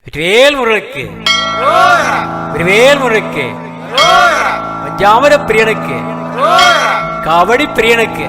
வெற்றிவேல் முருகனுக்கு, வெற்றிவேல் முருகனுக்கு, பஞ்சாமர பிரியனுக்கு, காவடி பிரியனுக்கு.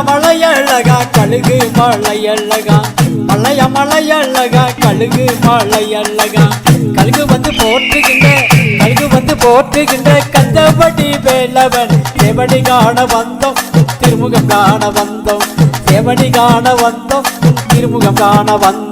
மலையழகா கழுகு மலையழகா, மலையழகா கழுகு மலையழகா. கழுகு வந்து போற்றுகின்ற, கழுகு வந்து போற்றுகின்ற கந்தபடி வேலவன். சேவடி காண வந்தோம், திருமுகம் காண வந்தோம், சேவடி காண வந்தோம், திருமுகம் காண வந்தோம்.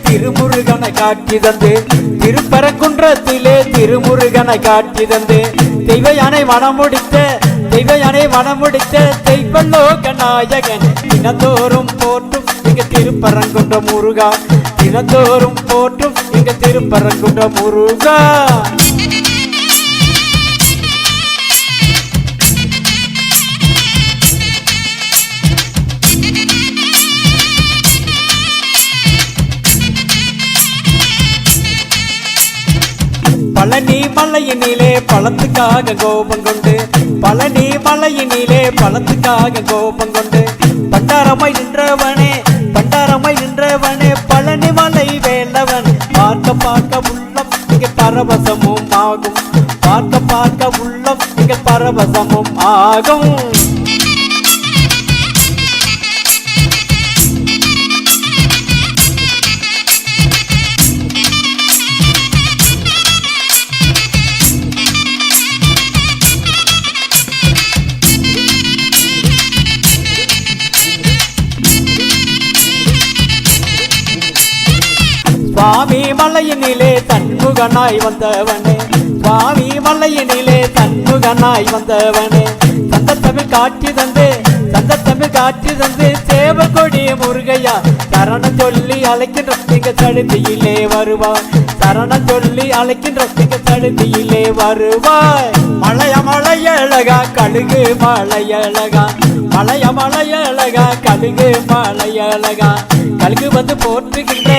திருமுருகனை காட்டி தந்து, திருப்பரங்குன்றத்திலே திருமுருகனை காட்டி தந்து, தெய்வ யானை மனமுடித்த, தெய்வ யானை மனமுடித்த தெய்வலோக நாயகன். தினந்தோறும் போற்றும் இங்க திருப்பரங்குன்ற முருகா, தினந்தோறும் போற்றும் இங்க திருப்பரங்குன்ற முருகா. பழனி மலையினிலே பழத்துக்காக கோபம் கொண்டு, பழனி மலையினிலே பழத்துக்காக கோபம் கொண்டு, பண்டாரமாய் நின்றவனே, பண்டாரமாய் நின்றவனே பழனி மலை வேலவன். பார்க்க பார்க்க உள்ளம் இங்க பரவசமும் ஆகும், பார்க்க பார்க்க உள்ளம் இங்க பரவசமும் ஆகும். சுவாமி மலையினிலே தன்முகனாய் வந்தவனே, சுவாமி மலையினிலே தன்முகனாய் வந்தவனே. தந்த தமிழ் காட்சி தந்து, தந்த தமிழ் காட்சி தந்து சேவ கொடி முருகையா. சரணம் சொல்லி அழைக்கின்ற திங்க சடுதியிலே வருவாய், சரணம் சொல்லி அழைக்கின்ற திங்க சடுதியிலே வருவாய். மலையழகா கழுகு மலையழகா, மலையழகா கழுகு மலையழகா. கழுகு வந்து போற்றுகின்ற,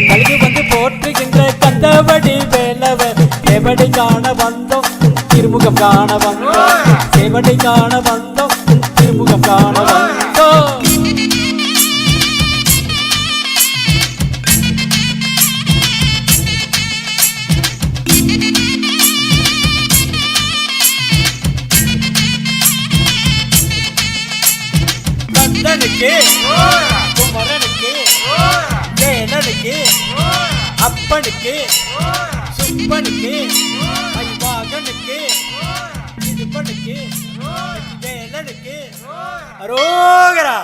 கழுகு வந்து போற்றுகின்ற கந்தபடி வேலவன். சேவடி காண வந்தோம், திருமுகம் காண வந்தோம், சேவடி காண வந்தோம், திருமுகம் காண வந்தோம். கந்தனுக்கு, குமரனுக்கு, வேலனுக்கு, அப்பனுக்கு, சுப்பனுக்கு, ஐவாகனுக்கு, இதுபனுக்கு, வேலனுக்கு அரோகரா.